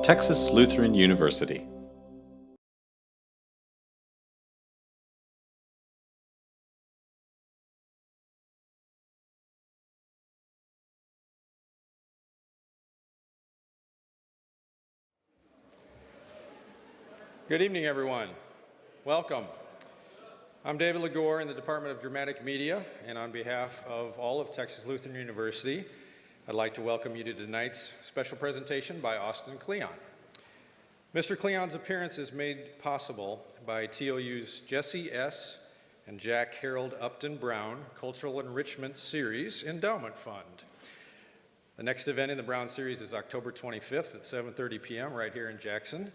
Texas Lutheran University. Good evening, everyone. Welcome. I'm David Legore in the Department of Dramatic Media, and on behalf of all of Texas Lutheran University, I'd like to welcome you to tonight's special presentation by Austin Kleon. Mr. Kleon's appearance is made possible by TLU's Jesse S. and Jack Harold Upton Brown Cultural Enrichment Series Endowment Fund. The next event in the Brown Series is October 25th at 7:30 p.m. right here in Jackson,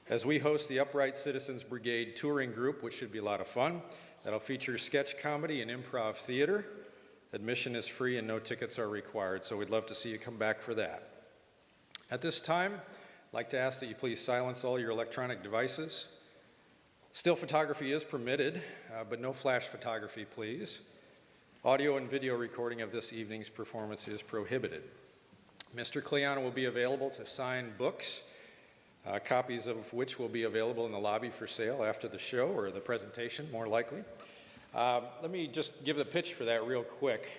as we host the Upright Citizens Brigade touring group, which should be a lot of fun. That'll feature sketch comedy and improv theater. Admission is free and no tickets are required, so we'd love to see you come back for that. At this time, I'd like to ask that you please silence all your electronic devices. Still photography is permitted, but no flash photography, please. Audio and video recording of this evening's performance is prohibited. Mr. Kleon will be available to sign books, copies of which will be available in the lobby for sale after the show, or the presentation, more likely. Let me just give the pitch for that real quick.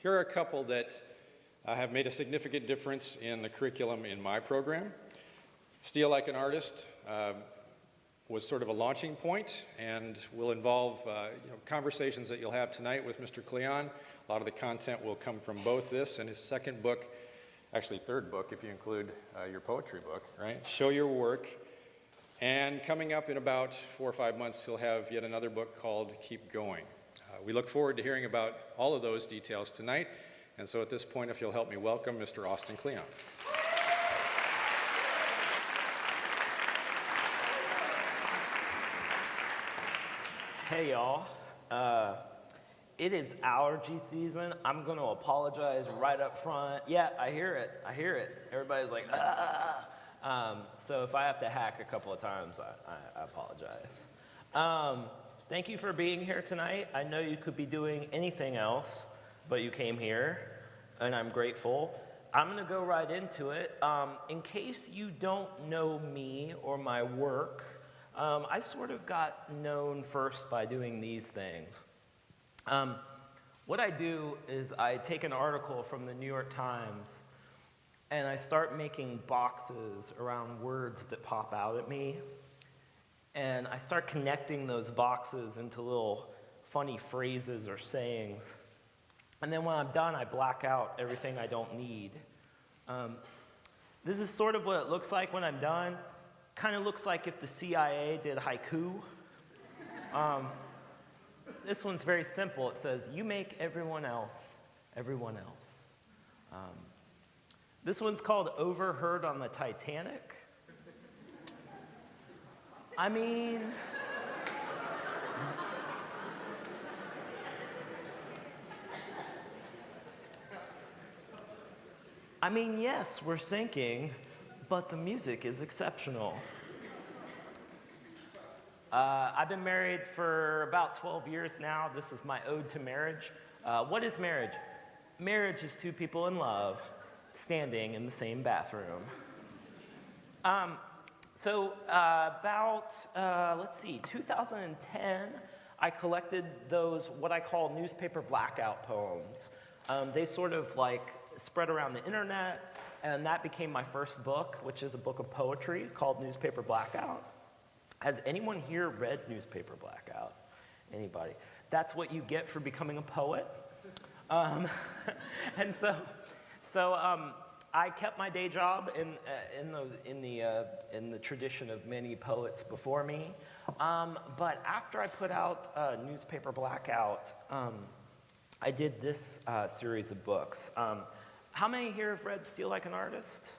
Here are a couple that have made a significant difference in the curriculum in my program. Steal Like an Artist was sort of a launching point, and will involve conversations that you'll have tonight with Mr. Kleon. A lot of the content will come from both this and his second book, actually third book if you include your poetry book, right? Show Your Work. And coming up in about 4 or 5 months, he'll have yet another book called Keep Going. We look forward to hearing about all of those details tonight. And so at this point, if you'll help me welcome Mr. Austin Kleon. Hey, y'all. It is allergy season. I'm going to apologize right up front. Yeah, I hear it. Everybody's like, ah. So if I have to hack a couple of times, I apologize. Thank you for being here tonight. I know you could be doing anything else, but you came here, and I'm grateful. I'm going to go right into it. In case you don't know me or my work, I sort of got known first by doing these things. What I do is I take an article from the New York Times and I start making boxes around words that pop out at me. And I start connecting those boxes into little funny phrases or sayings. And then when I'm done, I black out everything I don't need. This is sort of what it looks like when I'm done. Kind of looks like if the CIA did haiku. This one's very simple. It says, you make everyone else, everyone else. This one's called Overheard on the Titanic. I mean, yes, we're sinking, but the music is exceptional. I've been married for about 12 years now. This is my ode to marriage. What is marriage? Marriage is two people in love standing in the same bathroom. Let's see, 2010, I collected those, what I call newspaper blackout poems. They sort of like spread around the internet, and that became my first book, which is a book of poetry called Newspaper Blackout. Has anyone here read Newspaper Blackout? Anybody? That's what you get for becoming a poet. And so I kept my day job in the tradition of many poets before me. But after I put out Newspaper Blackout, I did this series of books. How many here have read Steal Like an Artist?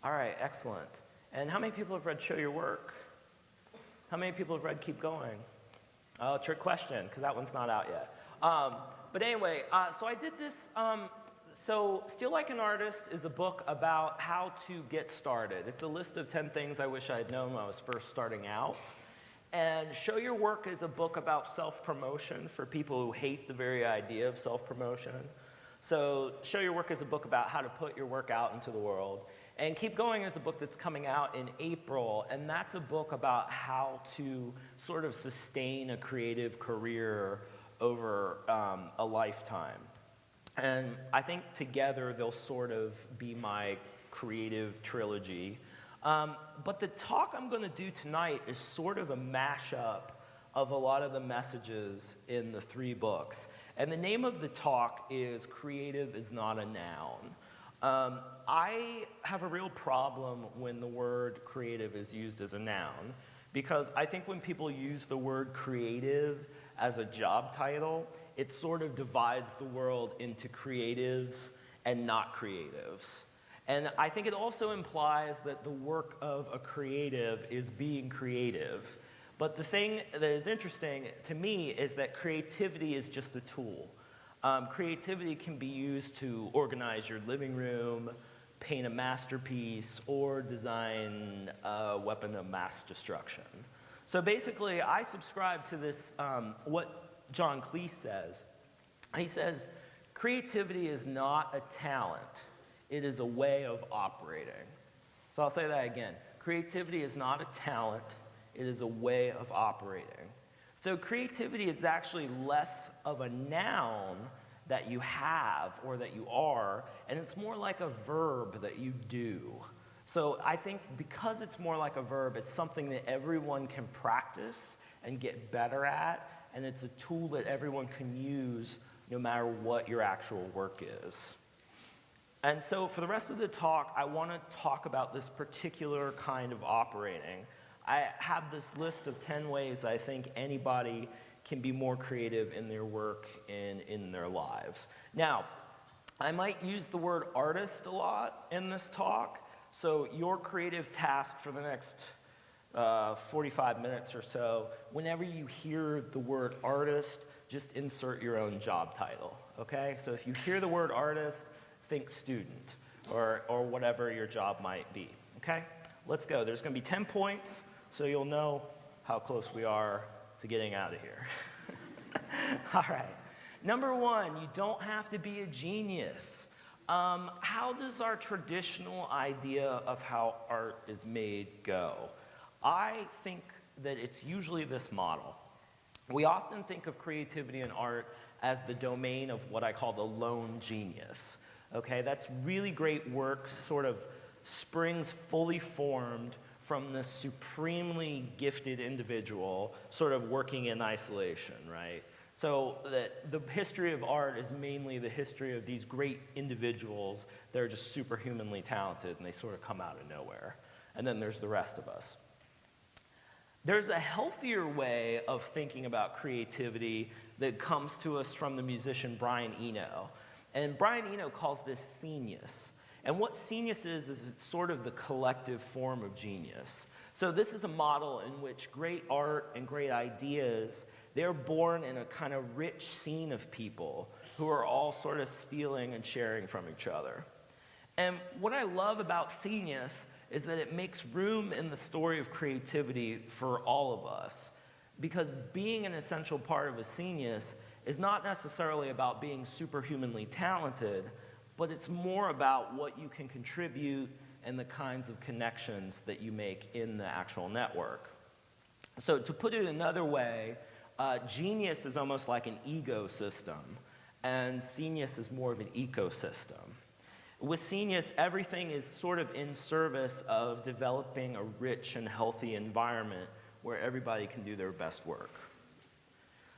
All right, excellent. And how many people have read Show Your Work? How many people have read Keep Going? Oh, trick question, because that one's not out yet. But anyway, so I did this. So Steal Like an Artist is a book about how to get started. It's a list of 10 things I wish I had known when I was first starting out. And Show Your Work is a book about self-promotion for people who hate the very idea of self-promotion. So Show Your Work is a book about how to put your work out into the world. And Keep Going is a book that's coming out in April, and that's a book about how to sort of sustain a creative career over a lifetime. And I think together they'll sort of be my creative trilogy. But the talk I'm going to do tonight is sort of a mashup of a lot of the messages in the 3 books. And the name of the talk is Creative is Not a Noun. I have a real problem when the word creative is used as a noun, because I think when people use the word creative as a job title, it sort of divides the world into creatives and not creatives. And I think it also implies that the work of a creative is being creative. But the thing that is interesting to me is that creativity is just a tool. Creativity can be used to organize your living room, paint a masterpiece, or design a weapon of mass destruction. So basically, I subscribe to this, what John Cleese says. He says, creativity is not a talent. It is a way of operating. So I'll say that again. Creativity is not a talent. It is a way of operating. So creativity is actually less of a noun that you have or that you are, and it's more like a verb that you do. So I think because it's more like a verb, it's something that everyone can practice and get better at, and it's a tool that everyone can use no matter what your actual work is. And so for the rest of the talk, I want to talk about this particular kind of operating. I have this list of 10 ways I think anybody can be more creative in their work and in their lives. Now, I might use the word artist a lot in this talk, so your creative task for the next 45 minutes or so, whenever you hear the word artist, just insert your own job title, okay? So if you hear the word artist, think student, or whatever your job might be, okay? Let's go. There's going to be 10 points, so you'll know how close we are to getting out of here. All right. Number 1, you don't have to be a genius. How does our traditional idea of how art is made go? I think that it's usually this model. We often think of creativity and art as the domain of what I call the lone genius. Okay, that's really great work, sort of springs fully formed from this supremely gifted individual sort of working in isolation, right? So that the history of art is mainly the history of these great individuals that are just superhumanly talented, and they sort of come out of nowhere. And then there's the rest of us. There's a healthier way of thinking about creativity that comes to us from the musician Brian Eno. And Brian Eno calls this scenius. And what scenius is it's sort of the collective form of genius. So this is a model in which great art and great ideas, they're born in a kind of rich scene of people who are all sort of stealing and sharing from each other. And what I love about scenius is that it makes room in the story of creativity for all of us. Because being an essential part of a scenius is not necessarily about being superhumanly talented, but it's more about what you can contribute and the kinds of connections that you make in the actual network. So to put it another way, genius is almost like an ecosystem, and scenius is more of an ecosystem. With scenius, everything is sort of in service of developing a rich and healthy environment where everybody can do their best work.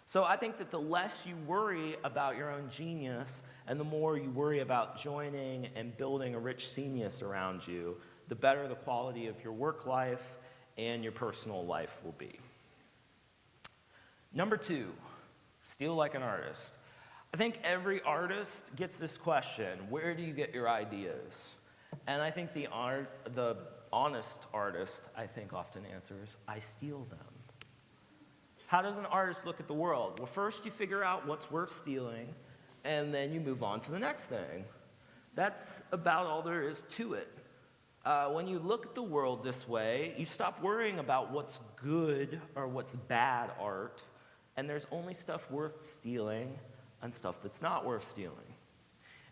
So I think that the less you worry about your own genius and the more you worry about joining and building a rich scenius around you, the better the quality of your work life and your personal life will be. Number 2, steal like an artist. I think every artist gets this question, where do you get your ideas? And I think the honest artist, I think, often answers, I steal them. How does an artist look at the world? Well, first you figure out what's worth stealing, and then you move on to the next thing. That's about all there is to it. When you look at the world this way, you stop worrying about what's good or what's bad art, and there's only stuff worth stealing and stuff that's not worth stealing.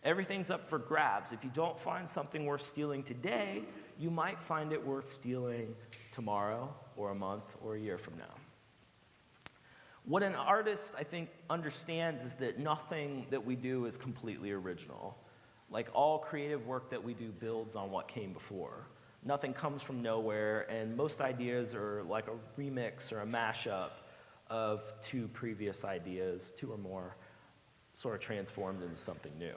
Everything's up for grabs. If you don't find something worth stealing today, you might find it worth stealing tomorrow or a month or a year from now. What an artist, I think, understands is that nothing that we do is completely original. Like all creative work that we do builds on what came before. Nothing comes from nowhere, and most ideas are like a remix or a mashup of two previous ideas, two or more, sort of transformed into something new.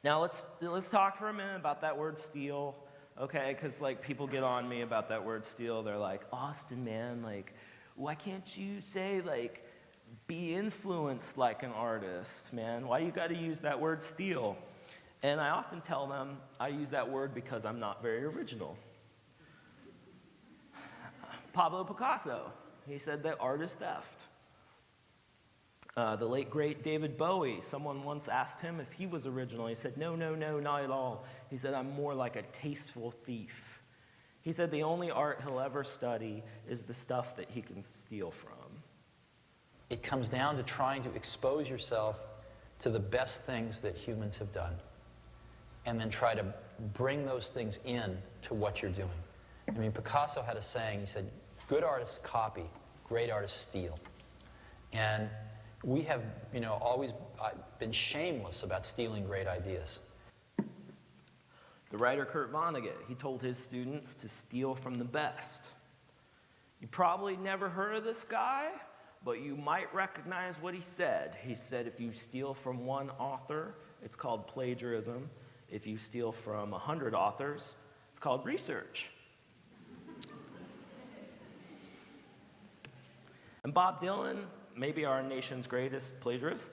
Now let's talk for a minute about that word steal, okay? Because like people get on me about that word steal. They're like, Austin, man, like, why can't you say like, be influenced like an artist, man? Why you got to use that word steal? And I often tell them I use that word because I'm not very original. Pablo Picasso, he said that art is theft. The late, great David Bowie, someone once asked him if he was original. He said, no, not at all. He said, I'm more like a tasteful thief. He said the only art he'll ever study is the stuff that he can steal from. It comes down to trying to expose yourself to the best things that humans have done, and then try to bring those things in to what you're doing. I mean, Picasso had a saying, he said, good artists copy, great artists steal. And we have, always been shameless about stealing great ideas. The writer Kurt Vonnegut, he told his students to steal from the best. You probably never heard of this guy, but you might recognize what he said. He said if you steal from one author, it's called plagiarism. If you steal from 100 authors, it's called research. And Bob Dylan, maybe our nation's greatest plagiarist,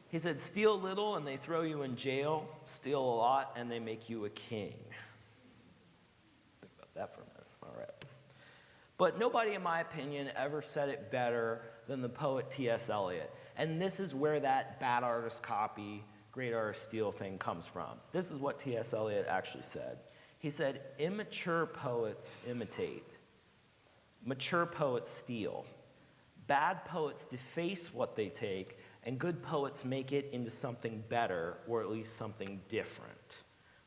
he said, steal little and they throw you in jail, steal a lot and they make you a king. Think about that for a minute. All right. But nobody, in my opinion, ever said it better than the poet T.S. Eliot. And this is where that bad artist copy, great artist steal thing comes from. This is what T.S. Eliot actually said. He said, immature poets imitate. Mature poets steal. Bad poets deface what they take, and good poets make it into something better, or at least something different.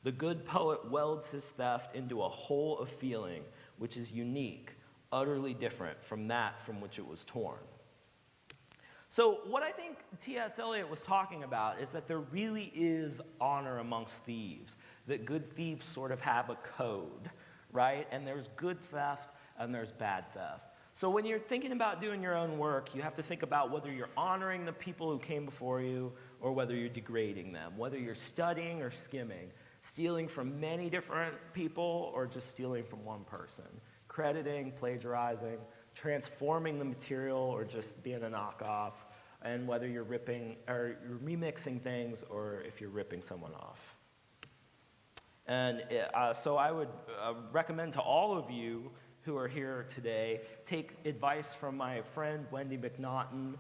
The good poet welds his theft into a whole of feeling, which is unique, utterly different from that from which it was torn. So what I think T.S. Eliot was talking about is that there really is honor amongst thieves, that good thieves sort of have a code, right? And there's good theft and there's bad theft. So when you're thinking about doing your own work, you have to think about whether you're honoring the people who came before you or whether you're degrading them, whether you're studying or skimming, stealing from many different people or just stealing from one person, crediting, plagiarizing, transforming the material or just being a knockoff, and whether you're ripping or you're remixing things or if you're ripping someone off. And so I would recommend to all of you who are here today, take advice from my friend Wendy McNaughton.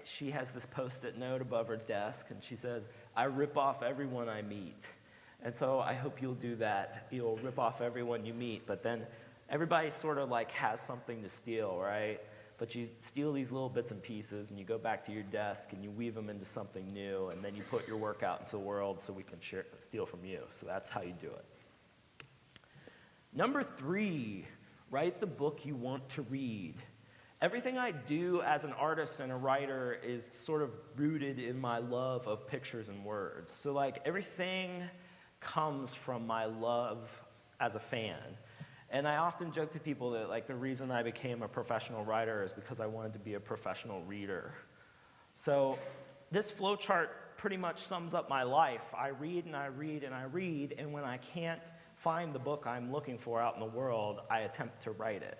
She has this post-it note above her desk, and she says, I rip off everyone I meet. And so I hope you'll do that. You'll rip off everyone you meet, but then everybody sort of like has something to steal, right? But you steal these little bits and pieces, and you go back to your desk, and you weave them into something new, and then you put your work out into the world so we can steal from you. So that's how you do it. Number 3, write the book you want to read. Everything I do as an artist and a writer is sort of rooted in my love of pictures and words. So like everything comes from my love as a fan. And I often joke to people that like the reason I became a professional writer is because I wanted to be a professional reader. So this flowchart pretty much sums up my life. I read and I read and I read, and when I can't find the book I'm looking for out in the world, I attempt to write it.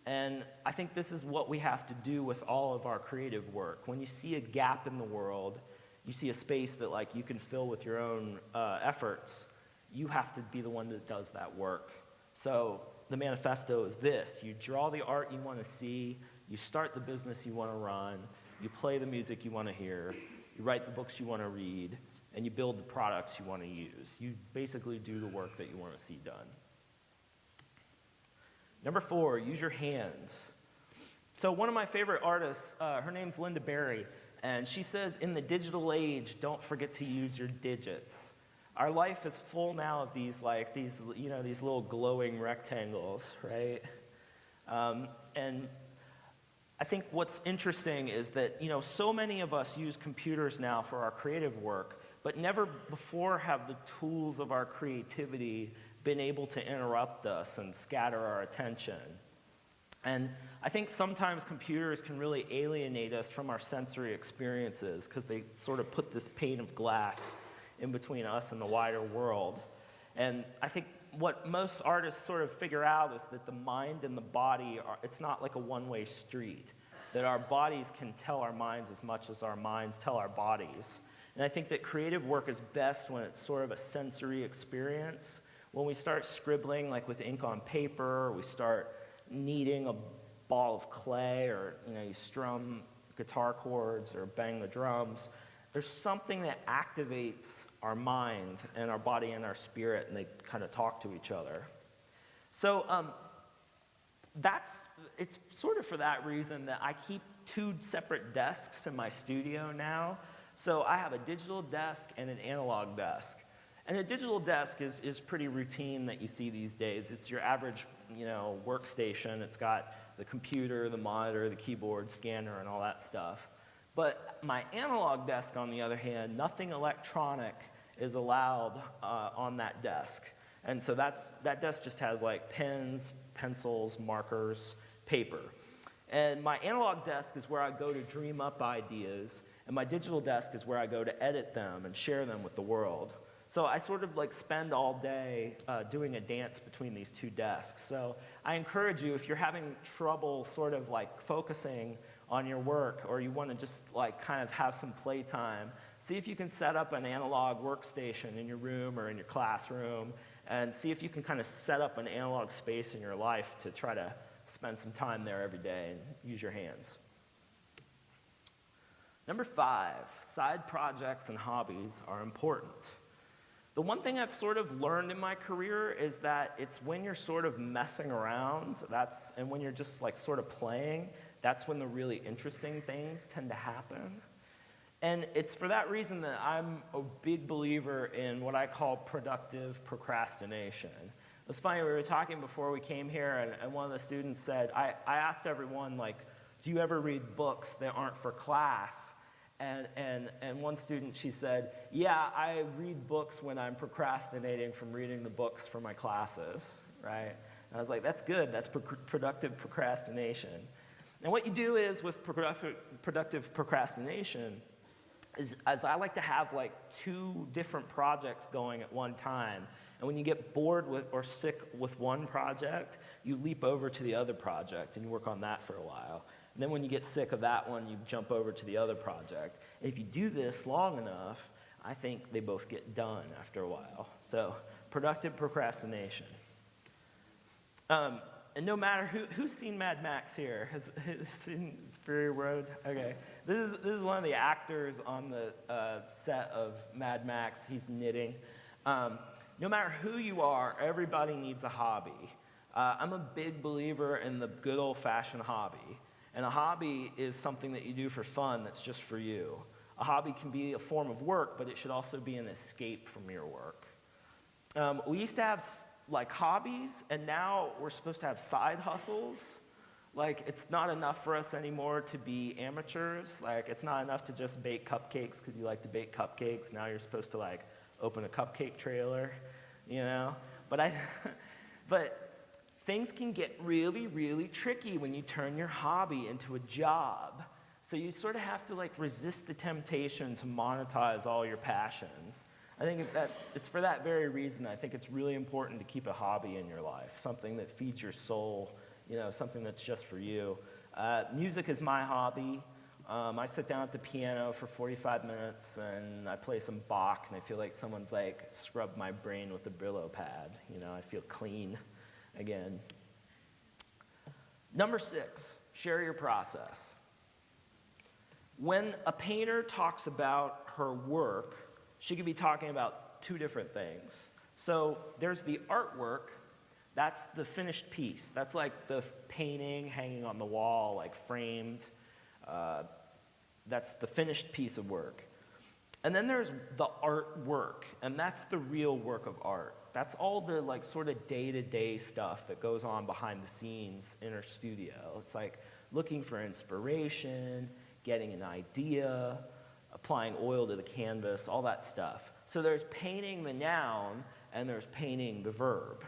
And I think this is what we have to do with all of our creative work. When you see a gap in the world, you see a space that like you can fill with your own efforts, you have to be the one that does that work. So the manifesto is this: you draw the art you want to see, you start the business you want to run, you play the music you want to hear, you write the books you want to read, and you build the products you want to use. You basically do the work that you want to see done. Number 4, use your hands. So one of my favorite artists, her name's Linda Berry, And she says, in the digital age, don't forget to use your digits. Our life is full now of these little glowing rectangles, right? And I think what's interesting is that, so many of us use computers now for our creative work, but never before have the tools of our creativity been able to interrupt us and scatter our attention. And I think sometimes computers can really alienate us from our sensory experiences because they sort of put this pane of glass in between us and the wider world. And I think what most artists sort of figure out is that the mind and the body it's not like a one-way street, that our bodies can tell our minds as much as our minds tell our bodies. And I think that creative work is best when it's sort of a sensory experience. When we start scribbling, like with ink on paper, we start kneading a ball of clay, or you strum guitar chords or bang the drums, there's something that activates our mind and our body and our spirit, and they kind of talk to each other. So it's sort of for that reason that I keep 2 separate desks in my studio now. So I have a digital desk and an analog desk. And a digital desk is pretty routine that you see these days. It's your average, workstation. It's got the computer, the monitor, the keyboard, scanner, and all that stuff. But my analog desk, on the other hand, nothing electronic is allowed on that desk. And so that desk just has like pens, pencils, markers, paper. And my analog desk is where I go to dream up ideas, and my digital desk is where I go to edit them and share them with the world. So I sort of like spend all day doing a dance between these 2 desks. So I encourage you, if you're having trouble sort of like focusing on your work, or you want to just like kind of have some playtime, see if you can set up an analog workstation in your room or in your classroom, and see if you can kind of set up an analog space in your life to try to spend some time there every day and use your hands. Number 5, side projects and hobbies are important. The one thing I've sort of learned in my career is that it's when you're sort of messing around, and when you're just like sort of playing, that's when the really interesting things tend to happen. And it's for that reason that I'm a big believer in what I call productive procrastination. It's funny, we were talking before we came here, and one of the students said, I asked everyone, like, do you ever read books that aren't for class? And one student, she said, yeah, I read books when I'm procrastinating from reading the books for my classes, right? And I was like, that's good, that's productive procrastination. And what you do is with productive procrastination is I like to have like 2 different projects going at one time. And when you get bored with or sick with one project, you leap over to the other project and you work on that for a while. And then when you get sick of that one, you jump over to the other project. And if you do this long enough, I think they both get done after a while. So productive procrastination. And no matter who's seen Mad Max here, has seen Fury Road? Okay, this is one of the actors on the set of Mad Max. He's knitting. No matter who you are, everybody needs a hobby. I'm a big believer in the good old-fashioned hobby. And a hobby is something that you do for fun that's just for you. A hobby can be a form of work, but it should also be an escape from your work. We used to have like hobbies, and now we're supposed to have side hustles. Like, it's not enough for us anymore to be amateurs. Like, it's not enough to just bake cupcakes because you like to bake cupcakes. Now you're supposed to like open a cupcake trailer, But things can get really, really tricky when you turn your hobby into a job. So you sort of have to like resist the temptation to monetize all your passions. I think it's for that very reason I think it's really important to keep a hobby in your life, something that feeds your soul, something that's just for you. Music is my hobby. I sit down at the piano for 45 minutes and I play some Bach, and I feel like someone's like scrubbed my brain with a Brillo pad. I feel clean again. Number 6, share your process. When a painter talks about her work, she could be talking about 2 different things. So there's the artwork, that's the finished piece. That's like the painting hanging on the wall, like framed. That's the finished piece of work. And then there's the artwork, and that's the real work of art. That's all the like sort of day-to-day stuff that goes on behind the scenes in our studio. It's like looking for inspiration, getting an idea, applying oil to the canvas, all that stuff. So there's painting the noun, and there's painting the verb.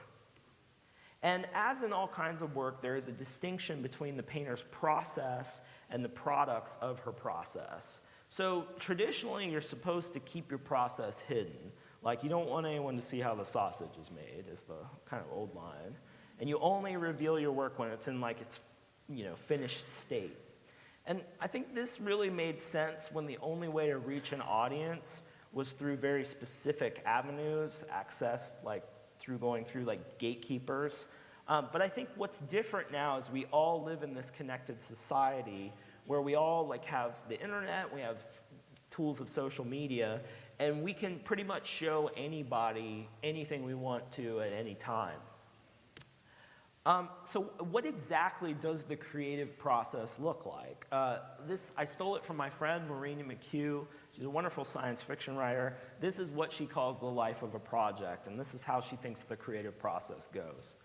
And as in all kinds of work, there is a distinction between the painter's process and the products of her process. So traditionally, you're supposed to keep your process hidden. Like, you don't want anyone to see how the sausage is made, is the kind of old line. And you only reveal your work when it's in like its, finished state. And I think this really made sense when the only way to reach an audience was through very specific avenues, accessed like through going through like gatekeepers. But I think what's different now is we all live in this connected society where we all like have the internet, we have tools of social media, and we can pretty much show anybody anything we want to at any time. So what exactly does the creative process look like? I stole it from my friend, Marina McHugh. She's a wonderful science fiction writer. This is what she calls the life of a project, and this is how she thinks the creative process goes.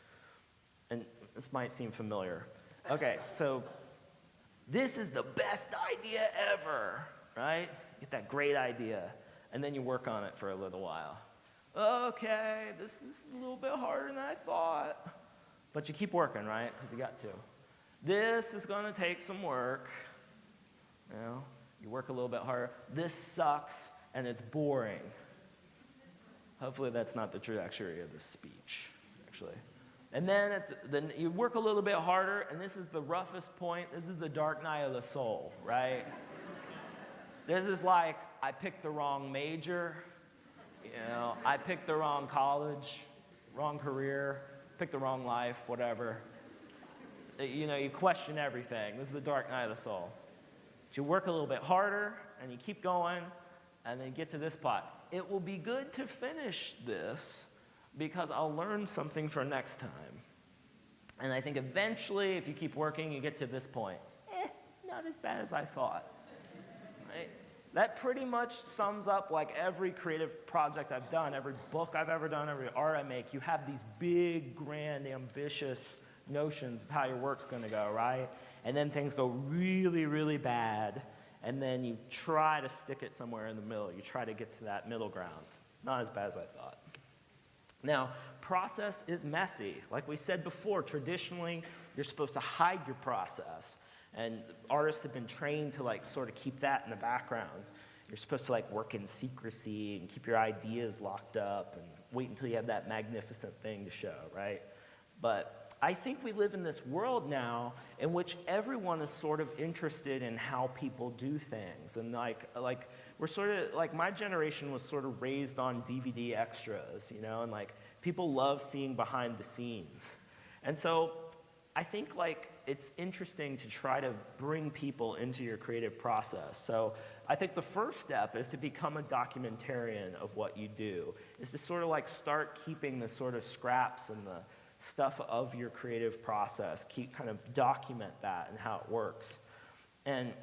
And this might seem familiar. Okay, so this is the best idea ever, right? Get that great idea, and then you work on it for a little while. Okay, this is a little bit harder than I thought. But you keep working, right? Because you got to. This is going to take some work. You work a little bit harder. This sucks, and it's boring. Hopefully that's not the trajectory of this speech, actually. And then you work a little bit harder, and this is the roughest point. This is the dark night of the soul, right? This is like, I picked the wrong major. I picked the wrong college, wrong career. Pick the wrong life, whatever. You question everything. This is the dark night of the soul. But you work a little bit harder, and you keep going, and then you get to this spot. It will be good to finish this because I'll learn something for next time. And I think eventually, if you keep working, you get to this point. Not as bad as I thought. Right? That pretty much sums up like every creative project I've done, every book I've ever done, every art I make. You have these big, grand, ambitious notions of how your work's going to go, right? And then things go really, really bad, and then you try to stick it somewhere in the middle. You try to get to that middle ground. Not as bad as I thought. Now, process is messy. Like we said before, traditionally, you're supposed to hide your process. And artists have been trained to like sort of keep that in the background. You're supposed to like work in secrecy and keep your ideas locked up and wait until you have that magnificent thing to show, right? But I think we live in this world now in which everyone is sort of interested in how people do things. And like we're sort of, like my generation was sort of raised on DVD extras, and like people love seeing behind the scenes. And so I think like it's interesting to try to bring people into your creative process. So I think the first step is to become a documentarian of what you do, is to sort of like start keeping the sort of scraps and the stuff of your creative process, kind of document that and how it works. And,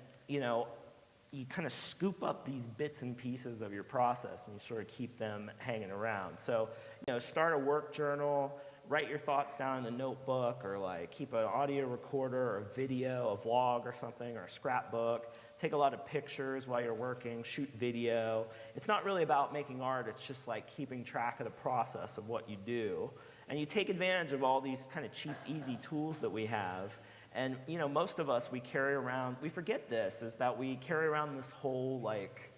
you kind of scoop up these bits and pieces of your process and you sort of keep them hanging around. So, start a work journal, write your thoughts down in a notebook, or like keep an audio recorder or a video, a vlog or something, or a scrapbook. Take a lot of pictures while you're working, shoot video. It's not really about making art, it's just like keeping track of the process of what you do. And you take advantage of all these kind of cheap, easy tools that we have. And most of us, we forget this, is that we carry around this whole like,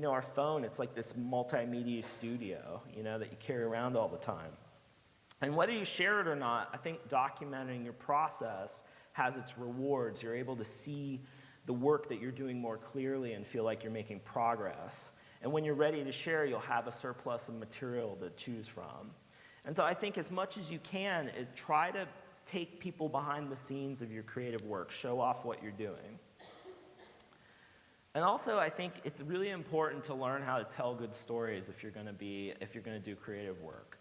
our phone, it's like this multimedia studio, that you carry around all the time. And whether you share it or not, I think documenting your process has its rewards. You're able to see the work that you're doing more clearly and feel like you're making progress. And when you're ready to share, you'll have a surplus of material to choose from. And so I think as much as you can is try to take people behind the scenes of your creative work, show off what you're doing. And also, I think it's really important to learn how to tell good stories if you're going to do creative work.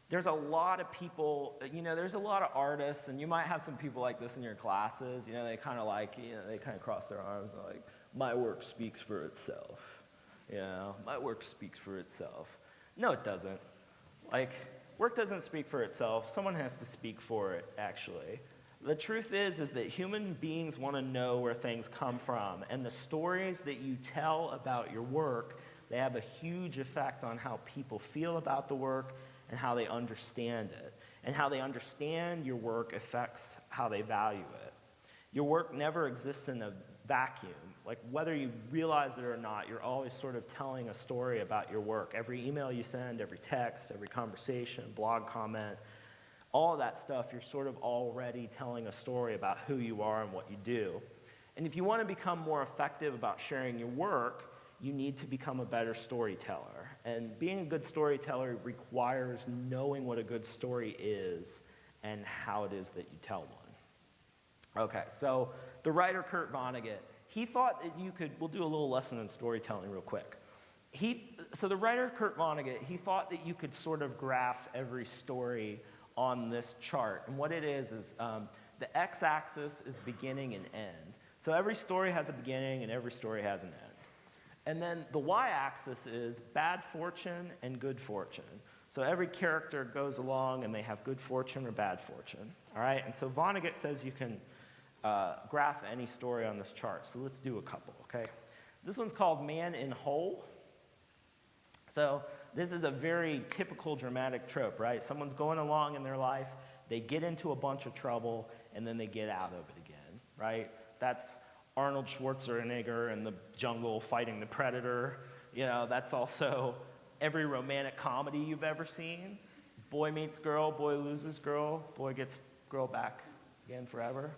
there's a lot of people, there's a lot of artists, and you might have some people like this in your classes, they kind of they kind of cross their arms and like, my work speaks for itself. My work speaks for itself. No, it doesn't. Like, work doesn't speak for itself. Someone has to speak for it, actually. The truth is that human beings want to know where things come from, and the stories that you tell about your work, they have a huge effect on how people feel about the work and how they understand it. And how they understand your work affects how they value it. Your work never exists in a vacuum. Like, whether you realize it or not, you're always sort of telling a story about your work. Every email you send, every text, every conversation, blog comment, all of that stuff, you're sort of already telling a story about who you are and what you do. And if you want to become more effective about sharing your work, you need to become a better storyteller. And being a good storyteller requires knowing what a good story is and how it is that you tell one. Okay, so the writer Kurt Vonnegut, he thought that we'll do a little lesson in storytelling real quick. So the writer Kurt Vonnegut, he thought that you could sort of graph every story on this chart. And what it is the x-axis is beginning and end. So every story has a beginning and every story has an end. And then the y-axis is bad fortune and good fortune. So every character goes along and they have good fortune or bad fortune. All right? And so Vonnegut says you can graph any story on this chart. So let's do a couple, okay? This one's called Man in Hole. So this is a very typical dramatic trope, right? Someone's going along in their life, they get into a bunch of trouble, and then they get out of it again, right? That's Arnold Schwarzenegger in the jungle fighting the predator. That's also every romantic comedy you've ever seen. Boy meets girl, boy loses girl, boy gets girl back again forever.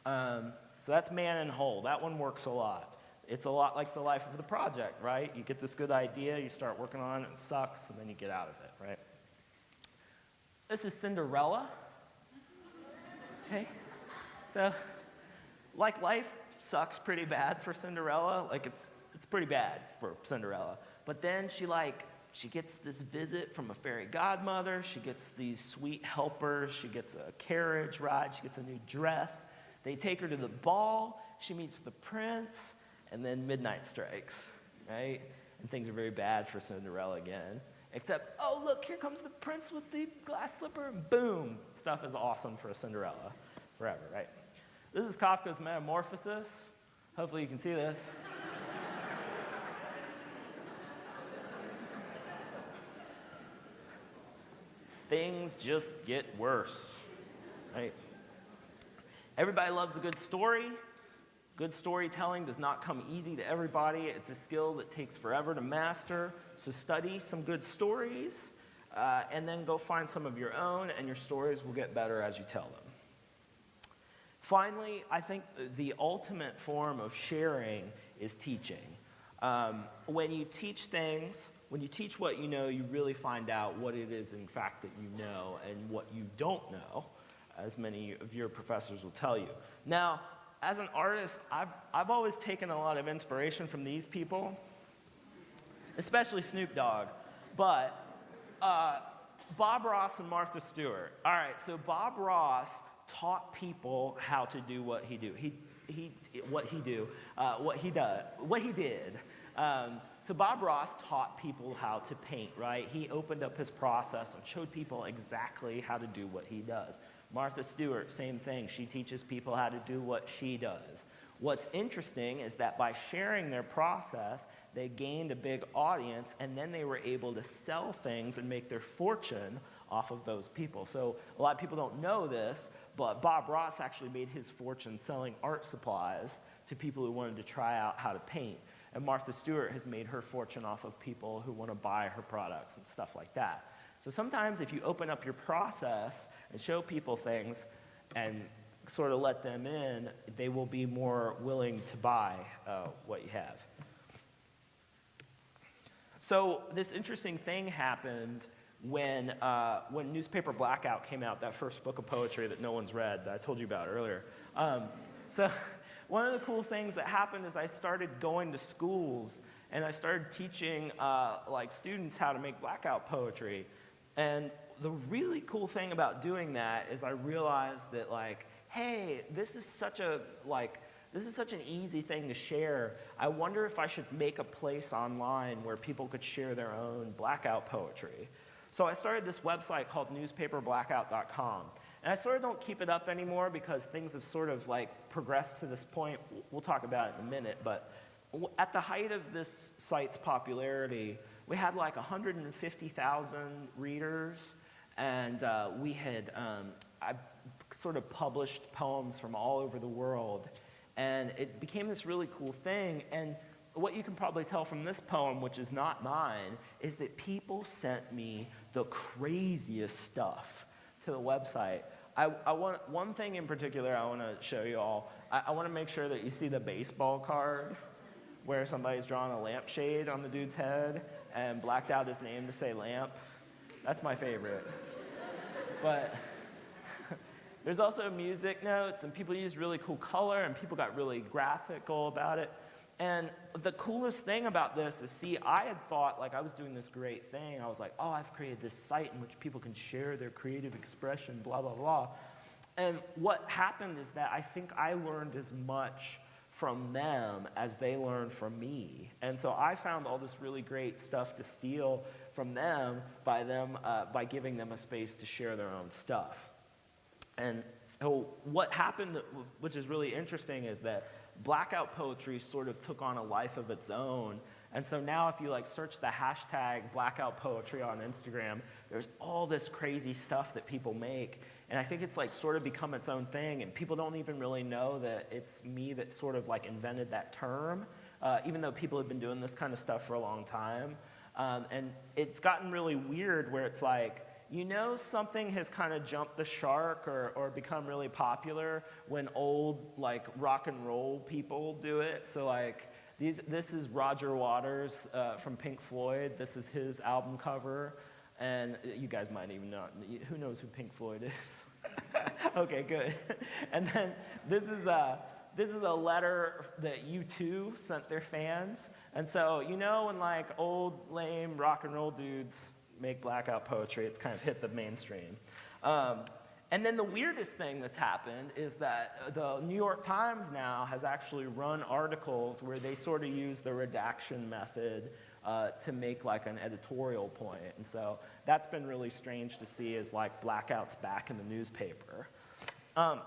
So that's Man in Hole. That one works a lot. It's a lot like the life of the project, right? You get this good idea, you start working on it, it sucks, and then you get out of it, right? This is Cinderella. Okay? So, like, life sucks pretty bad for Cinderella. Like, it's pretty bad for Cinderella. But then she gets this visit from a fairy godmother, she gets these sweet helpers, she gets a carriage ride, she gets a new dress. They take her to the ball, she meets the prince, and then midnight strikes, right? And things are very bad for Cinderella again. Except, oh, look, here comes the prince with the glass slipper, and boom, stuff is awesome for a Cinderella forever, right? This is Kafka's Metamorphosis. Hopefully you can see this. Things just get worse, right? Everybody loves a good story. Good storytelling does not come easy to everybody. It's a skill that takes forever to master. So study some good stories, and then go find some of your own, and your stories will get better as you tell them. Finally, I think the ultimate form of sharing is teaching. When you teach things, when you teach what you know, you really find out what it is, in fact, that you know and what you don't know, as many of your professors will tell you. Now, as an artist, I've always taken a lot of inspiration from these people, especially Snoop Dogg, but Bob Ross and Martha Stewart. All right, so Bob Ross taught people how to do what he did. So Bob Ross taught people how to paint, right? He opened up his process and showed people exactly how to do what he does. Martha Stewart, same thing. She teaches people how to do what she does. What's interesting is that by sharing their process, they gained a big audience, and then they were able to sell things and make their fortune off of those people. So a lot of people don't know this, but Bob Ross actually made his fortune selling art supplies to people who wanted to try out how to paint. And Martha Stewart has made her fortune off of people who want to buy her products and stuff like that. So sometimes if you open up your process and show people things and sort of let them in, they will be more willing to buy what you have. So this interesting thing happened when newspaper Blackout came out, that first book of poetry that no one's read that I told you about earlier. So one of the cool things that happened is I started going to schools and I started teaching like students how to make Blackout poetry. And the really cool thing about doing that is I realized that, like, hey, this is such an easy thing to share. I wonder if I should make a place online where people could share their own Blackout poetry. So I started this website called newspaperblackout.com. And I sort of don't keep it up anymore because things have sort of like progressed to this point. We'll talk about it in a minute, but at the height of this site's popularity, we had like 150,000 readers, and I sort of published poems from all over the world, and it became this really cool thing. And what you can probably tell from this poem, which is not mine, is that people sent me the craziest stuff to the website. I want one thing in particular I want to show you all. I want to make sure that you see the baseball card where somebody's drawn a lampshade on the dude's head and blacked out his name to say lamp. That's my favorite. But there's also music notes, and people use really cool color, and people got really graphical about it. And the coolest thing about this is, see, I had thought like I was doing this great thing. I was like, oh, I've created this site in which people can share their creative expression, blah, blah, blah. And what happened is that I think I learned as much from them as they learned from me. And so I found all this really great stuff to steal from them by giving them a space to share their own stuff. And so what happened, which is really interesting, is that Blackout poetry sort of took on a life of its own. And so now if you like search the hashtag Blackout poetry on Instagram, there's all this crazy stuff that people make. And I think it's like sort of become its own thing, and people don't even really know that it's me that sort of like invented that term, even though people have been doing this kind of stuff for a long time. And it's gotten really weird where it's like, you know, something has kind of jumped the shark or become really popular when old like rock and roll people do it. So like this is Roger Waters from Pink Floyd. This is his album cover, and you guys might even know. Who knows who Pink Floyd is? Okay, good. And then this is a letter that U2 sent their fans. And so you know when like old lame rock and roll dudes make Blackout poetry, it's kind of hit the mainstream. And then the weirdest thing that's happened is that the New York Times now has actually run articles where they sort of use the redaction method to make like an editorial point. And so that's been really strange to see, is like Blackout's back in the newspaper. And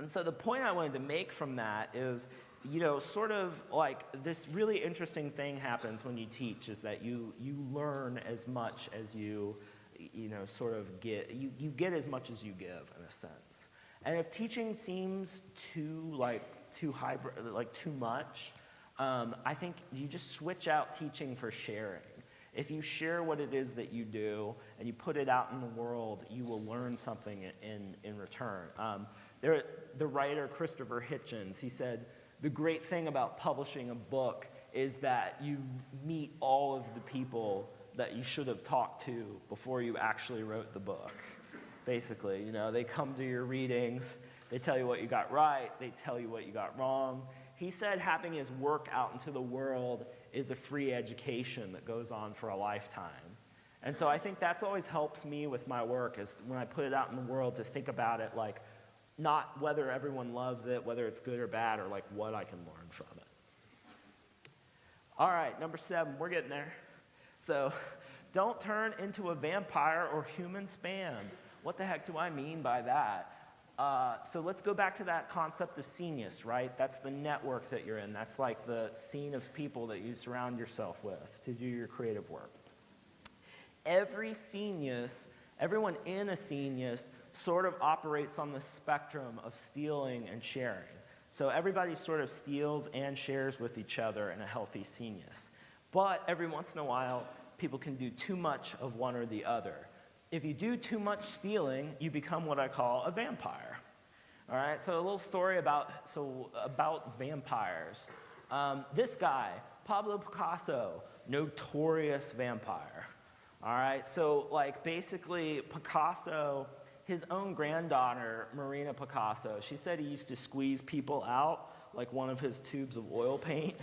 so the point I wanted to make from that is, you know, sort of like this really interesting thing happens when you teach, is that you learn as much as you know, sort of get, you get as much as you give in a sense. And if teaching seems too hybrid, like too much, I think you just switch out teaching for sharing. If you share what it is that you do and you put it out in the world, you will learn something in return. The writer Christopher Hitchens, he said, the great thing about publishing a book is that you meet all of the people that you should have talked to before you actually wrote the book. Basically, you know, they come to your readings, they tell you what you got right, they tell you what you got wrong. He said having his work out into the world is a free education that goes on for a lifetime. And so I think that's always helps me with my work, is when I put it out in the world to think about it like, not whether everyone loves it, whether it's good or bad, or like what I can learn from it. All right, number 7, we're getting there. So, don't turn into a vampire or human spam. What the heck do I mean by that? So let's go back to that concept of scenius, right? That's the network that you're in. That's like the scene of people that you surround yourself with to do your creative work. Everyone in a scenius sort of operates on the spectrum of stealing and sharing. So everybody sort of steals and shares with each other in a healthy scenius. But every once in a while, people can do too much of one or the other. If you do too much stealing, you become what I call a vampire. All right, so a little story about vampires. This guy, Pablo Picasso, notorious vampire. All right, so like basically Picasso, his own granddaughter, Marina Picasso, she said he used to squeeze people out like one of his tubes of oil paint.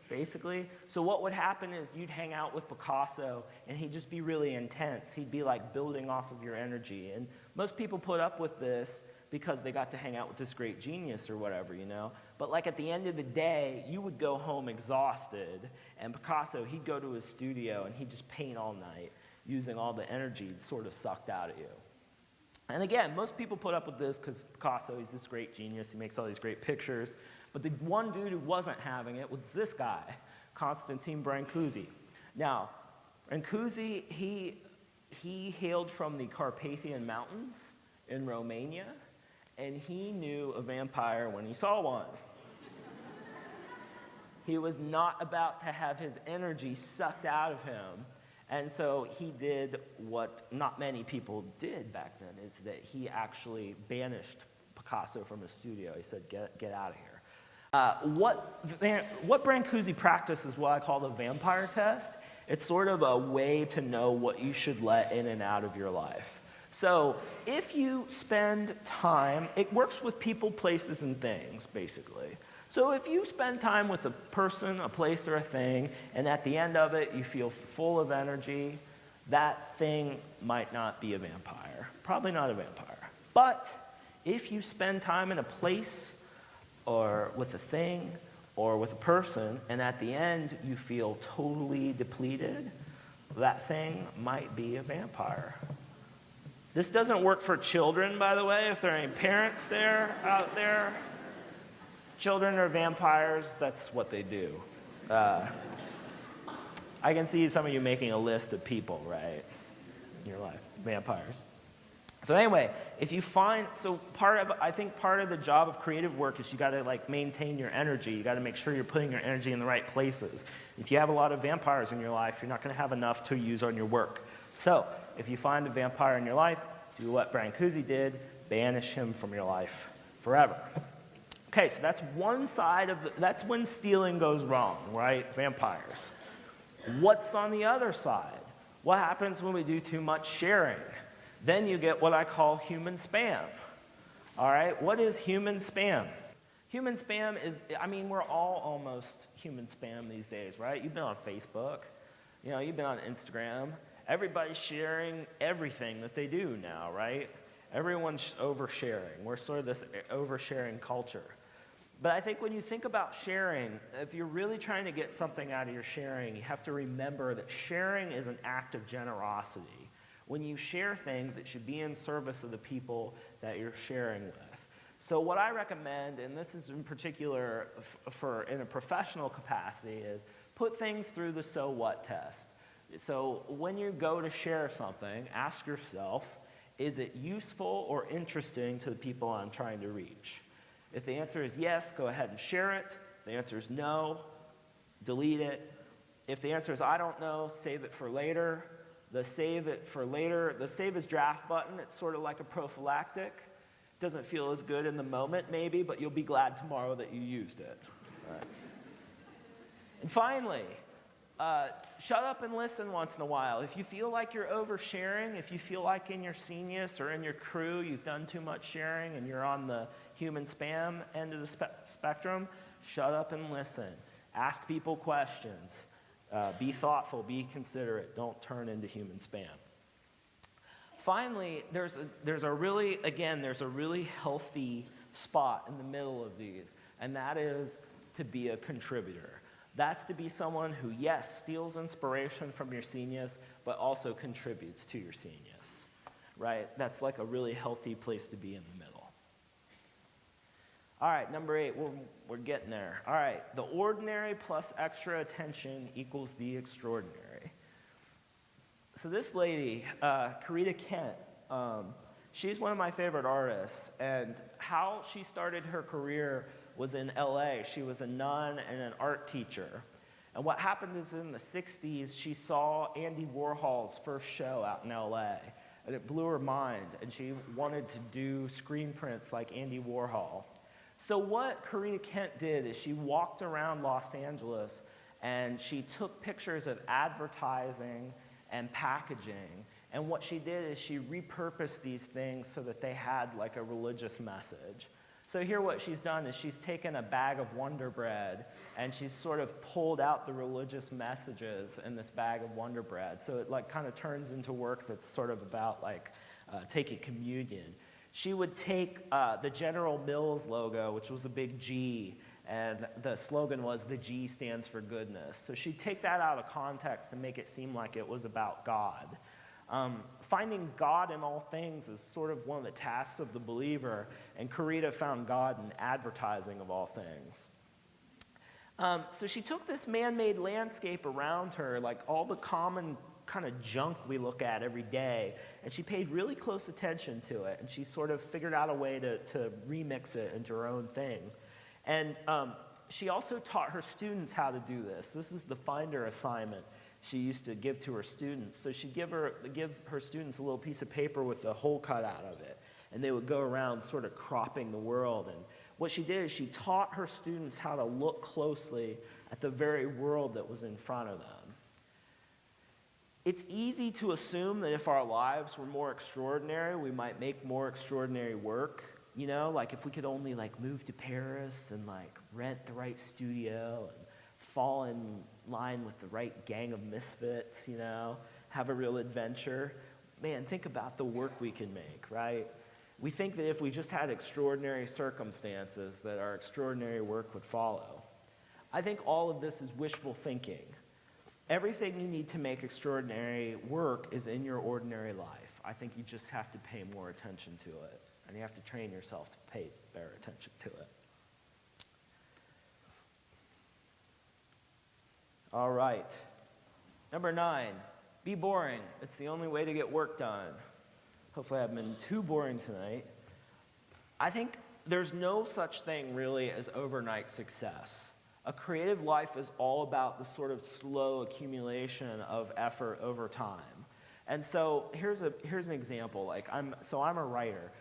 basically. So what would happen is you'd hang out with Picasso, and he'd just be really intense. He'd be like building off of your energy. And most people put up with this because they got to hang out with this great genius or whatever, you know? But like at the end of the day, you would go home exhausted, and Picasso, he'd go to his studio, and he'd just paint all night using all the energy sort of sucked out of you. And again, most people put up with this because Picasso, he's this great genius, he makes all these great pictures. But the one dude who wasn't having it was this guy, Constantine Brancusi. Now, Brancusi, he hailed from the Carpathian Mountains in Romania, and he knew a vampire when he saw one. He was not about to have his energy sucked out of him. And so he did what not many people did back then, is that he actually banished Picasso from his studio. He said, get out of here. What Brancusi practiced is what I call the vampire test. It's sort of a way to know what you should let in and out of your life. So if you spend time, it works with people, places, and things, basically. So if you spend time with a person, a place, or a thing, and at the end of it you feel full of energy, that thing might not be a vampire. Probably not a vampire. But if you spend time in a place or with a thing or with a person, and at the end you feel totally depleted, that thing might be a vampire. This doesn't work for children, by the way, if there are any parents out there. Children are vampires, that's what they do. I can see some of you making a list of people, right, in your life, vampires. So anyway, if you find, I think part of the job of creative work is you gotta like maintain your energy. You gotta make sure you're putting your energy in the right places. If you have a lot of vampires in your life, you're not gonna have enough to use on your work. So if you find a vampire in your life, do what Brancusi did, banish him from your life forever. Okay, so that's one side of that's when stealing goes wrong, right? Vampires. What's on the other side? What happens when we do too much sharing? Then you get what I call human spam. All right, what is human spam? Human spam is, I mean, we're all almost human spam these days, right? You've been on Facebook, you know, you've been on Instagram. Everybody's sharing everything that they do now, right? Everyone's oversharing. We're sort of this oversharing culture. But I think when you think about sharing, if you're really trying to get something out of your sharing, you have to remember that sharing is an act of generosity. When you share things, it should be in service of the people that you're sharing with. So what I recommend, and this is in particular for in a professional capacity, is put things through the so what test. So when you go to share something, ask yourself, is it useful or interesting to the people I'm trying to reach? If the answer is yes, go ahead and share it. If the answer is no, delete it. If the answer is I don't know, save it for later. The save as draft button, it's sort of like a prophylactic. Doesn't feel as good in the moment maybe, but you'll be glad tomorrow that you used it. All right. And finally, shut up and listen once in a while. If you feel like you're oversharing, if you feel like in your seniors or in your crew you've done too much sharing and you're on the human spam end of the spectrum, shut up and listen. Ask people questions. Be thoughtful, be considerate. Don't turn into human spam. Finally, there's a really healthy spot in the middle of these, and that is to be a contributor. That's to be someone who, yes, steals inspiration from your seniors, but also contributes to your seniors, right? That's like a really healthy place to be in the middle. All right, number 8, we're getting there. All right, the ordinary plus extra attention equals the extraordinary. So this lady, Karita Kent, she's one of my favorite artists, and how she started her career was in LA. She was a nun and an art teacher. And what happened is in the 60s, she saw Andy Warhol's first show out in LA, and it blew her mind, and she wanted to do screen prints like Andy Warhol. So what Karita Kent did is she walked around Los Angeles and she took pictures of advertising and packaging. And what she did is she repurposed these things so that they had like a religious message. So here what she's done is she's taken a bag of Wonder Bread and she's sort of pulled out the religious messages in this bag of Wonder Bread. So it like kind of turns into work that's sort of about like taking communion. She would take the General Mills logo, which was a big G, and the slogan was, "The G stands for goodness." So she'd take that out of context and make it seem like it was about God. Finding God in all things is sort of one of the tasks of the believer, and Corita found God in advertising of all things. So she took this man-made landscape around her, like all the common kind of junk we look at every day, and she paid really close attention to it, and she sort of figured out a way to remix it into her own thing. And she also taught her students how to do this. This is the Finder assignment she used to give to her students. So she'd give her students a little piece of paper with a hole cut out of it, and they would go around sort of cropping the world. And what she did is she taught her students how to look closely at the very world that was in front of them. It's easy to assume that if our lives were more extraordinary, we might make more extraordinary work. You know, like if we could only like move to Paris and like rent the right studio and fall in line with the right gang of misfits, you know, have a real adventure. Man, think about the work we can make, right? We think that if we just had extraordinary circumstances, that our extraordinary work would follow. I think all of this is wishful thinking. Everything you need to make extraordinary work is in your ordinary life. I think you just have to pay more attention to it, and you have to train yourself to pay better attention to it. All right. Number 9, be boring. It's the only way to get work done. Hopefully I haven't been too boring tonight. I think there's no such thing really as overnight success. A creative life is all about the sort of slow accumulation of effort over time. And so here's an example. Like I'm a writer.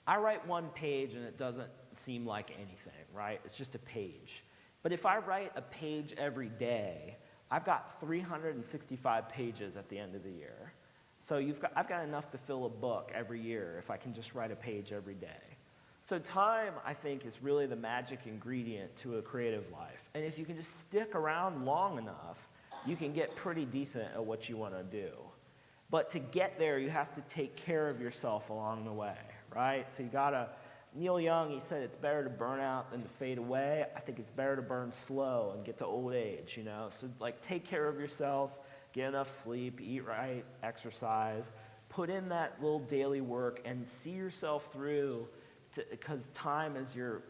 I write one page and it doesn't seem like anything, right? It's just a page. But if I write a page every day, I've got 365 pages at the end of the year. So I've got enough to fill a book every year if I can just write a page every day. So time, I think, is really the magic ingredient to a creative life. And if you can just stick around long enough, you can get pretty decent at what you want to do. But to get there, you have to take care of yourself along the way, right? So you gotta, Neil Young, he said it's better to burn out than to fade away. I think it's better to burn slow and get to old age, you know? So like take care of yourself, get enough sleep, eat right, exercise, put in that little daily work and see yourself through, because time is your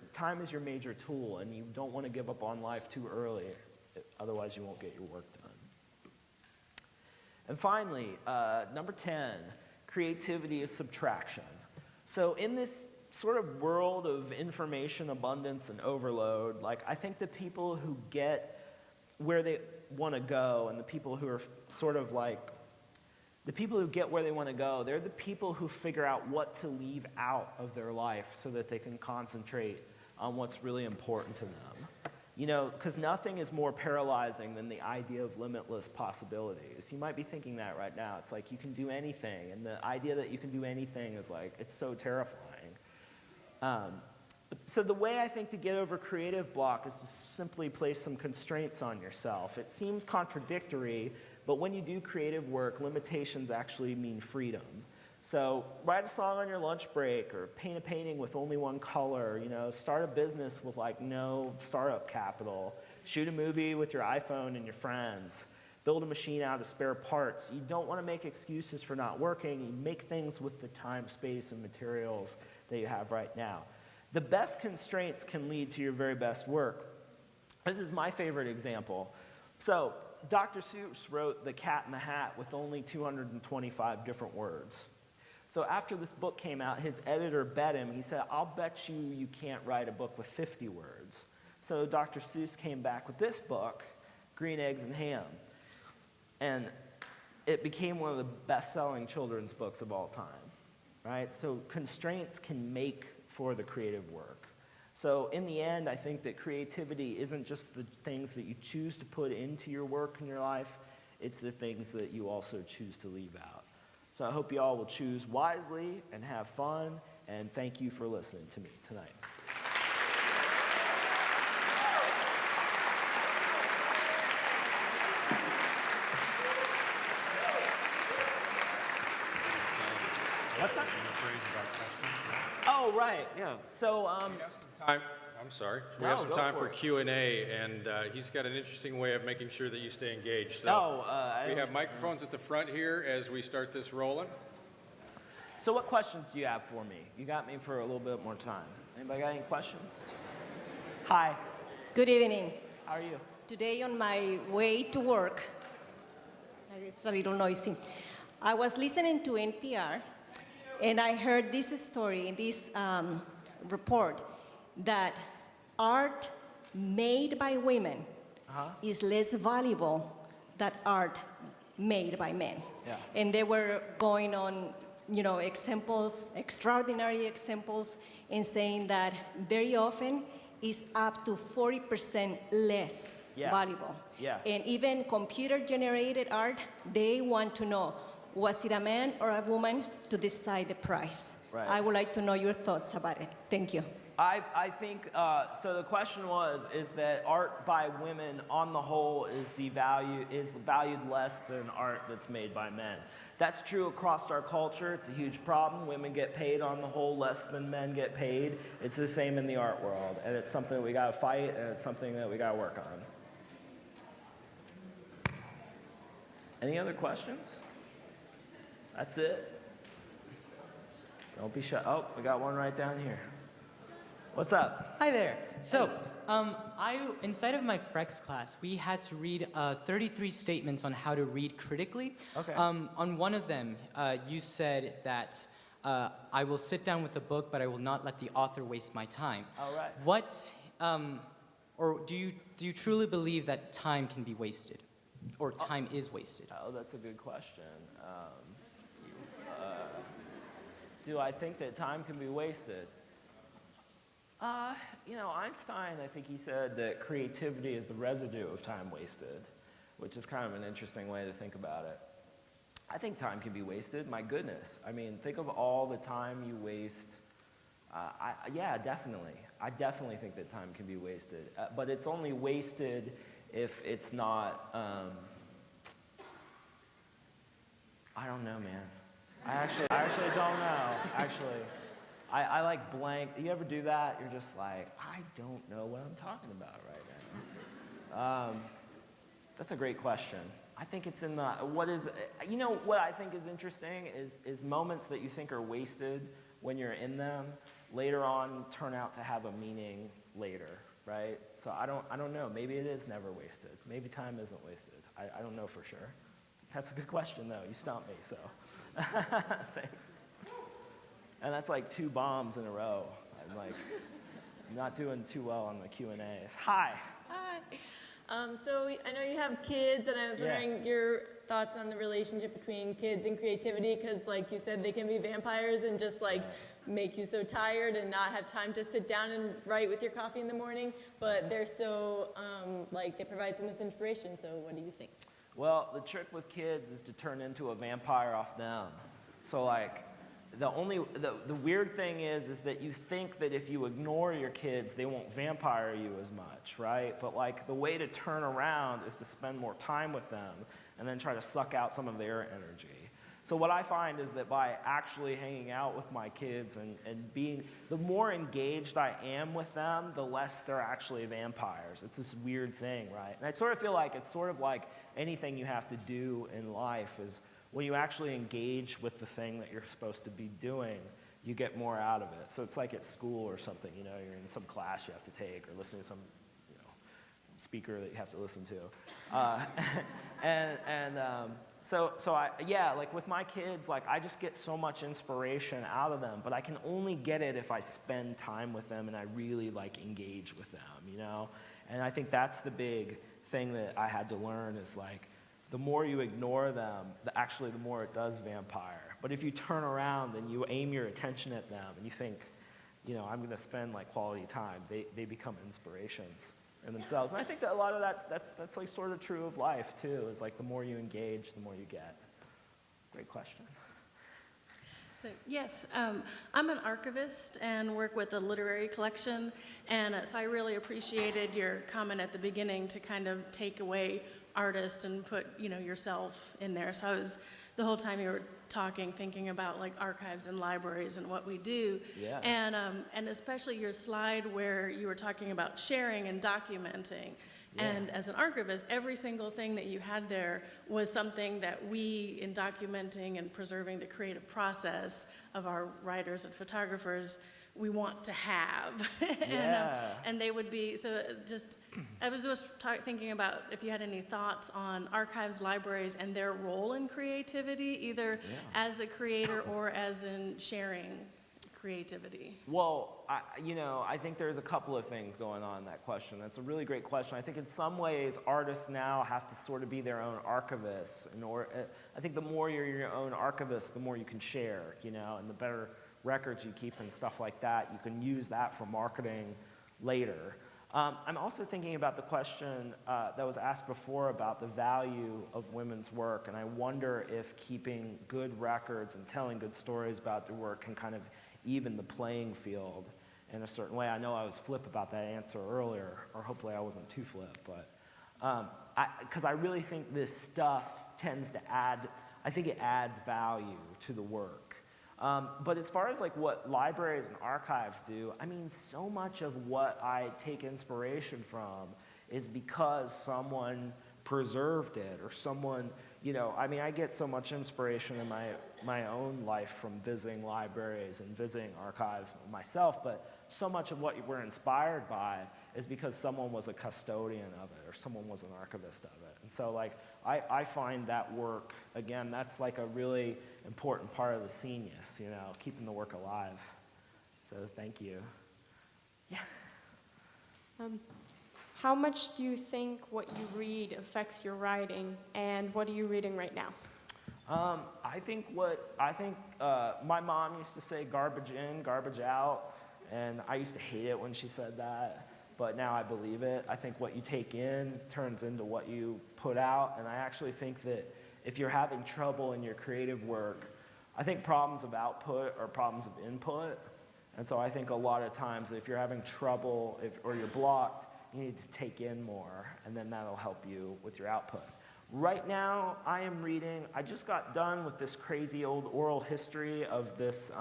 major tool, and you don't want to give up on life too early, otherwise you won't get your work done. And finally, number 10, creativity is subtraction. So in this sort of world of information abundance and overload, like I think the people who get where they want to go and the people who are sort of like, the people who get where they want to go, they're the people who figure out what to leave out of their life so that they can concentrate on what's really important to them. You know, because nothing is more paralyzing than the idea of limitless possibilities. You might be thinking that right now. It's like you can do anything, and the idea that you can do anything is like, it's so terrifying. So the way I think to get over creative block is to simply place some constraints on yourself. It seems contradictory, but when you do creative work, limitations actually mean freedom. So write a song on your lunch break, or paint a painting with only one color, you know, start a business with like no startup capital, shoot a movie with your iPhone and your friends, build a machine out of spare parts. You don't want to make excuses for not working. You make things with the time, space, and materials that you have right now. The best constraints can lead to your very best work. This is my favorite example. So Dr. Seuss wrote The Cat in the Hat with only 225 different words. So after this book came out, his editor bet him. He said, I'll bet you can't write a book with 50 words. So Dr. Seuss came back with this book, Green Eggs and Ham. And it became one of the best-selling children's books of all time, right? So constraints can make for the creative work. So in the end, I think that creativity isn't just the things that you choose to put into your work in your life, it's the things that you also choose to leave out. So I hope you all will choose wisely and have fun, and thank you for listening to me tonight. What's that? The phrase about questions. Oh, right, yeah. So, We have some time. I'm sorry. We No, have some go time for for it. Q&A, and he's got an interesting way of making sure that you stay engaged. So no, we have microphones at the front here as we start this rolling. So what questions do you have for me? You got me for a little bit more time. Anybody got any questions? Hi, Good evening. how are you? Today on my way to work, it's a little noisy, I was listening to NPR and I heard this story in this report that art made by women is less valuable than art made by men. Yeah. And they were going on, examples, extraordinary examples, and saying that very often is up to 40% less Yeah. valuable. Yeah. And even computer-generated art, they want to know, was it a man or a woman to decide the price? Right. I would like to know your thoughts about it. Thank you. I think, so the question is that art by women on the whole is valued less than art that's made by men. That's true across our culture. It's a huge problem. Women get paid on the whole less than men get paid. It's the same in the art world, and it's something that we gotta fight, and it's something that we gotta work on. Any other questions? That's it? Don't be shy. Oh, we got one right down here. What's up? Hi there. So, inside of my Frex class, we had to read 33 statements on how to read critically. Okay. On one of them, you said that I will sit down with a book, but I will not let the author waste my time. All right. What, or do you truly believe that time can be wasted, or time is wasted? Oh, that's a good question. Do I think that time can be wasted? Einstein, I think he said that creativity is the residue of time wasted, which is kind of an interesting way to think about it. I think time can be wasted. My goodness. I mean, think of all the time you waste. Yeah, definitely. I definitely think that time can be wasted. But it's only wasted if it's not, I don't know, man. I actually don't know, actually. I like blank. You ever do that? You're just like, I don't know what I'm talking about right now. That's a great question. I think it's in the, what I think is interesting is moments that you think are wasted when you're in them, later on turn out to have a meaning later, right? So I don't know. Maybe it is never wasted. Maybe time isn't wasted. I don't know for sure. That's a good question, though. You stumped me, so thanks. And that's like 2 bombs in a row. I'm not doing too well on the Q&As. Hi. Hi. So I know you have kids, and I was wondering your thoughts on the relationship between kids and creativity, because like you said, they can be vampires and just make you so tired and not have time to sit down and write with your coffee in the morning, but they're so, they provide so much inspiration. So what do you think? Well, the trick with kids is to turn into a vampire off them. So the weird thing is that you think that if you ignore your kids, they won't vampire you as much, right? But the way to turn around is to spend more time with them and then try to suck out some of their energy. So what I find is that by actually hanging out with my kids and being, the more engaged I am with them, the less they're actually vampires. It's this weird thing, right? And I sort of feel like it's sort of like anything you have to do in life is when you actually engage with the thing that you're supposed to be doing, you get more out of it. So it's like at school or something, you're in some class you have to take or listen to some, speaker that you have to listen to. With my kids, I just get so much inspiration out of them, but I can only get it if I spend time with them and I really engage with them, And I think that's the big thing that I had to learn is the more you ignore them, the more it does vampire. But if you turn around and you aim your attention at them and you think, I'm going to spend quality time, they become inspirations in themselves. And I think that a lot of that's sort of true of life too. Is the more you engage, the more you get. Great question. So, yes, I'm an archivist and work with a literary collection, and so I really appreciated your comment at the beginning to kind of take away artist and put yourself in there. So I was the whole time you were talking, thinking about like archives and libraries and what we do. Yeah. And especially your slide where you were talking about sharing and documenting. Yeah. And as an archivist, every single thing that you had there was something that we, in documenting and preserving the creative process of our writers and photographers, we want to have. Yeah. And they would be, so just, I was just thinking about if you had any thoughts on archives, libraries, and their role in creativity, either as a creator or as in sharing creativity. Well, I think there's a couple of things going on in that question. That's a really great question. I think in some ways, artists now have to sort of be their own archivists. I think the more you're your own archivist, the more you can share, and the better records you keep and stuff like that. You can use that for marketing later. I'm also thinking about the question that was asked before about the value of women's work, and I wonder if keeping good records and telling good stories about their work can kind of even the playing field in a certain way. I know I was flip about that answer earlier, or hopefully I wasn't too flip, but because I really think this stuff tends to add, I think it adds value to the work. But as far as like what libraries and archives do, I mean, so much of what I take inspiration from is because someone preserved it, or someone, I mean, I get so much inspiration in my own life from visiting libraries and visiting archives myself, but so much of what we're inspired by is because someone was a custodian of it, or someone was an archivist of it. And so like, I find that work, again, that's like a really important part of the genius, keeping the work alive. So thank you. Yeah. How much do you think what you read affects your writing, and what are you reading right now? I think my mom used to say garbage in, garbage out, and I used to hate it when she said that, but now I believe it. I think what you take in turns into what you put out, and I actually think that if you're having trouble in your creative work, I think problems of output are problems of input, and so I think a lot of times if you're having trouble or you're blocked, you need to take in more, and then that'll help you with your output. Right now, I just got done with this crazy old oral history of this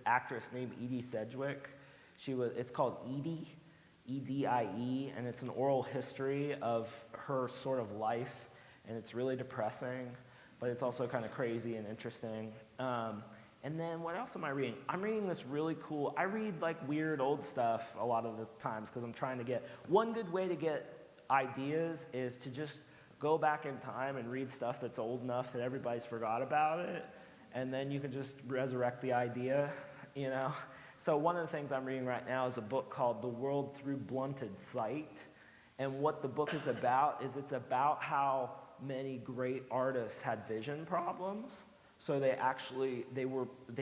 actress named Edie Sedgwick. It's called Edie, E-D-I-E, and it's an oral history of her sort of life, and it's really depressing, but it's also kind of crazy and interesting. And then what else am I reading? I'm reading this really cool, I read like weird old stuff a lot of the times because I'm trying to get, one good way to get ideas is to just go back in time and read stuff that's old enough that everybody's forgot about it, and then you can just resurrect the idea, So one of the things I'm reading right now is a book called The World Through Blunted Sight, and what the book is about is it's about how many great artists had vision problems. So they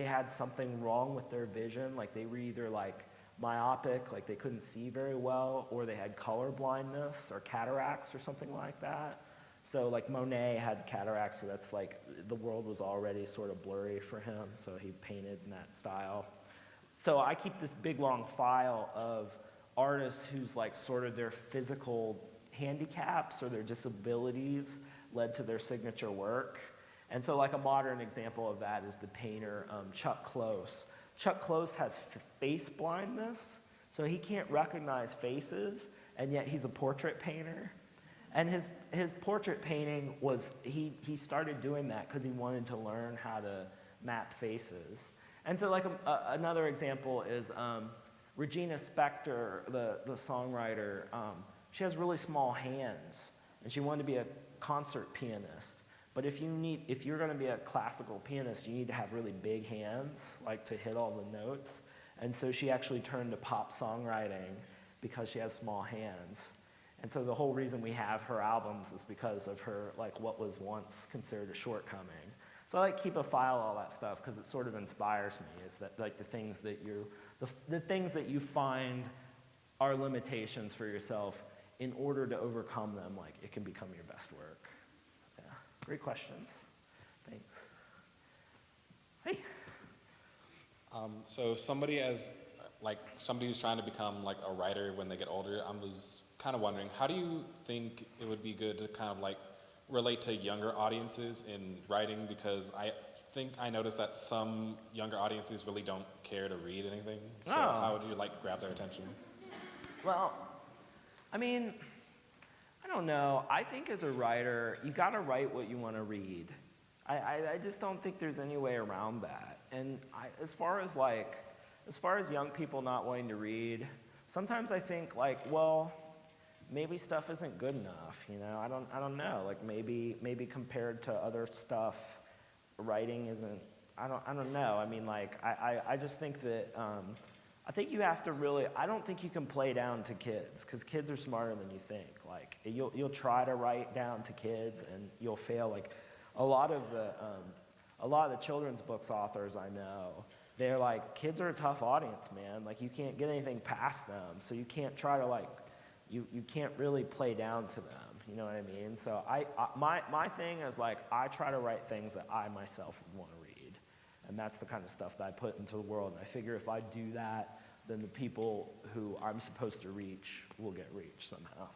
had something wrong with their vision, like they were either like myopic, like they couldn't see very well, or they had color blindness or cataracts or something like that. So like Monet had cataracts, so that's like the world was already sort of blurry for him, so he painted in that style. So I keep this big long file of artists whose like sort of their physical handicaps or their disabilities led to their signature work. And so like a modern example of that is the painter Chuck Close. Chuck Close has face blindness, so he can't recognize faces, and yet he's a portrait painter. And his portrait painting was, he started doing that because he wanted to learn how to map faces. And so like another example is Regina Spektor, the songwriter. She has really small hands, and she wanted to be a concert pianist. But if you're going to be a classical pianist, you need to have really big hands, like to hit all the notes. And so she actually turned to pop songwriting because she has small hands. And so the whole reason we have her albums is because of her, like what was once considered a shortcoming. So I like keep a file of all that stuff because it sort of inspires me. Is that like the things that you find are limitations for yourself, in order to overcome them, like it can become your best work. Great questions. Thanks. Hey. So somebody who's trying to become like a writer when they get older, I was kind of wondering, how do you think it would be good to kind of like relate to younger audiences in writing, because I think I noticed that some younger audiences really don't care to read anything. So how do you like grab their attention? Well, I mean, I don't know. I think as a writer, you gotta write what you wanna read. I just don't think there's any way around that. And as far as young people not wanting to read, sometimes I think like, well, maybe stuff isn't good enough, you know? I don't know. Like maybe compared to other stuff, writing isn't. I don't know. I mean, like I just think that I think you have to really. I don't think you can play down to kids, because kids are smarter than you think. Like you'll try to write down to kids and you'll fail. Like a lot of the children's books authors I know, they're like, kids are a tough audience, man. Like you can't get anything past them, so you can't try to like. You can't really play down to them, you know what I mean? So my thing is like, I try to write things that I myself would want to read. And that's the kind of stuff that I put into the world. And I figure if I do that, then the people who I'm supposed to reach will get reached somehow.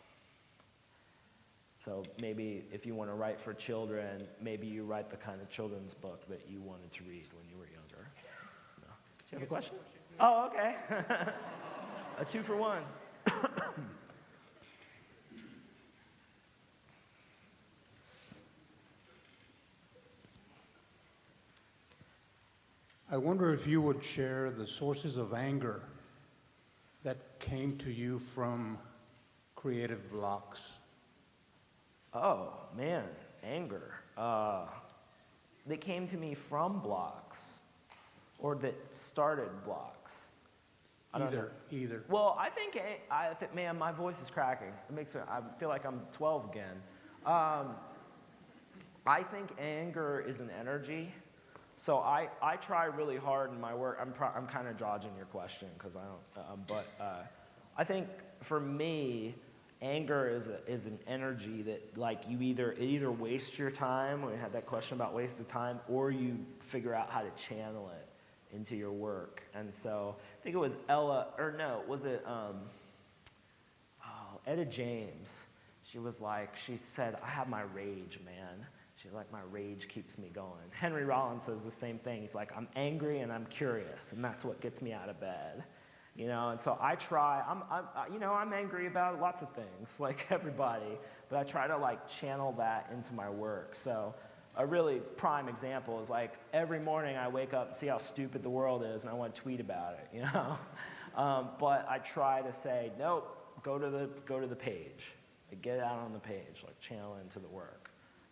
So maybe if you want to write for children, maybe you write the kind of children's book that you wanted to read when you were younger. No. Do you have a question? Oh, okay. A 2-for-1. I wonder if you would share the sources of anger that came to you from creative blocks. Oh, man, anger. That came to me from blocks, or that started blocks. Either. Well, I think, man, my voice is cracking. It makes me, I feel like I'm 12 again. I think anger is an energy. So I try really hard in my work. I'm kind of dodging your question because I don't. But I think for me, anger is an energy that like it either wastes your time when you had that question about waste of time, or you figure out how to channel it into your work. And so I think it was Etta James. She said, I have my rage, man. She's like, my rage keeps me going. Henry Rollins says the same thing. He's like, I'm angry and I'm curious, and that's what gets me out of bed. You know, and so I try, I'm angry about lots of things, like everybody, but I try to like channel that into my work. So a really prime example is like every morning I wake up and see how stupid the world is, and I want to tweet about it, you know? But I try to say, nope, go to the page. Like, get it out on the page, like channel it into the work.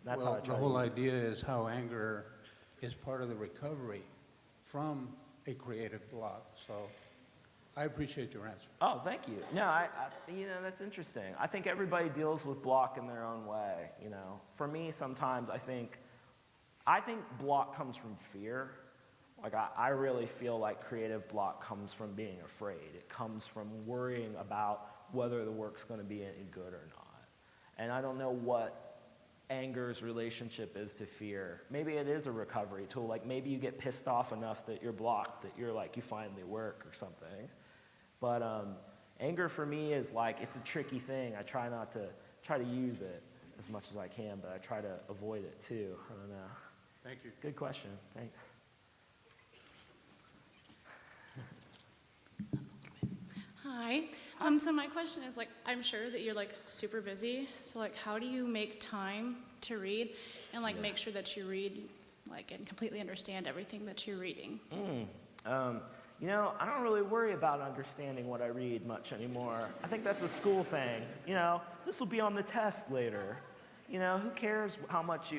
That's how I try. The whole idea is how anger is part of the recovery from a creative block. So I appreciate your answer. Oh, thank you. No, that's interesting. I think everybody deals with block in their own way, you know. For me, sometimes I think block comes from fear. Like I really feel like creative block comes from being afraid. It comes from worrying about whether the work's going to be any good or not. And I don't know what anger's relationship is to fear. Maybe it is a recovery tool. Like maybe you get pissed off enough that you're blocked, that you're like, you finally work or something. But anger for me is like, it's a tricky thing. I try to use it as much as I can, but I try to avoid it too. I don't know. Thank you. Good question. Thanks. Hi. So my question is, like, I'm sure that you're like super busy. So like, how do you make time to read and like make sure that you read like and completely understand everything that you're reading? You know, I don't really worry about understanding what I read much anymore. I think that's a school thing. You know, this will be on the test later. You know, who cares how much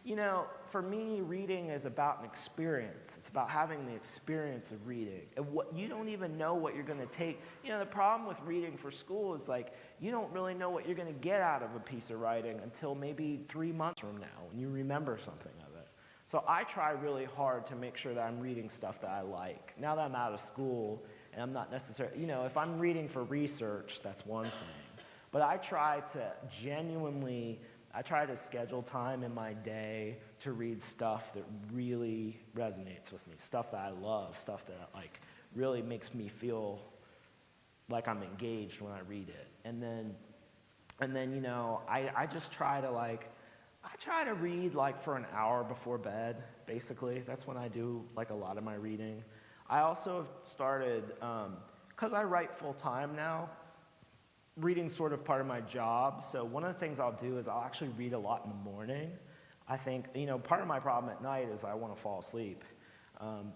you know, for me, reading is about an experience. It's about having the experience of reading. And you don't even know what you're going to take. You know, the problem with reading for school is like, you don't really know what you're going to get out of a piece of writing until maybe 3 months from now when you remember something of it. So I try really hard to make sure that I'm reading stuff that I like. Now that I'm out of school and I'm not necessarily, you know, if I'm reading for research, that's one thing. But I try to schedule time in my day to read stuff that really resonates with me, stuff that I love, stuff that like really makes me feel like I'm engaged when I read it. And then you know, I just try to like, I try to read like for an hour before bed, basically. That's when I do like a lot of my reading. I also have started, because I write full time now, reading's sort of part of my job. So one of the things I'll do is I'll actually read a lot in the morning. I think, you know, part of my problem at night is I want to fall asleep.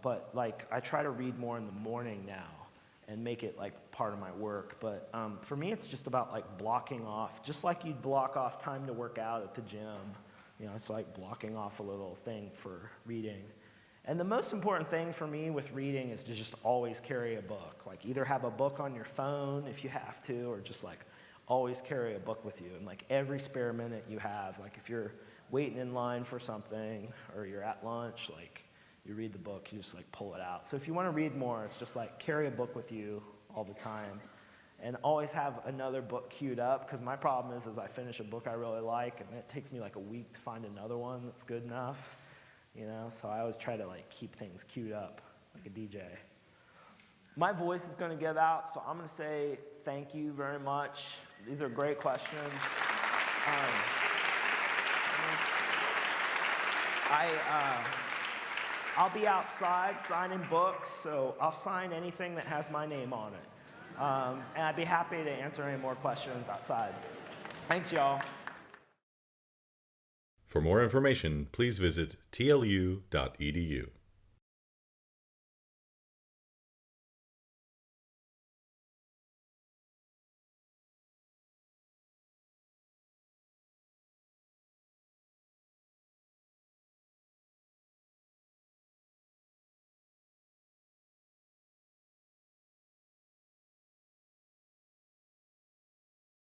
But like I try to read more in the morning now and make it like part of my work. But for me, it's just about like blocking off, just like you'd block off time to work out at the gym. You know, it's like blocking off a little thing for reading. And the most important thing for me with reading is to just always carry a book. Like either have a book on your phone if you have to, or just like always carry a book with you. And like every spare minute you have, like if you're waiting in line for something or you're at lunch, like you read the book, you just like pull it out. So if you want to read more, it's just like carry a book with you all the time. And always have another book queued up, because my problem is I finish a book I really like, and it takes me like a week to find another one that's good enough, you know? So I always try to like keep things queued up like a DJ. My voice is going to give out, so I'm going to say thank you very much. These are great questions. I'll be outside signing books, so I'll sign anything that has my name on it. And I'd be happy to answer any more questions outside. Thanks, y'all. For more information, please visit tlu.edu.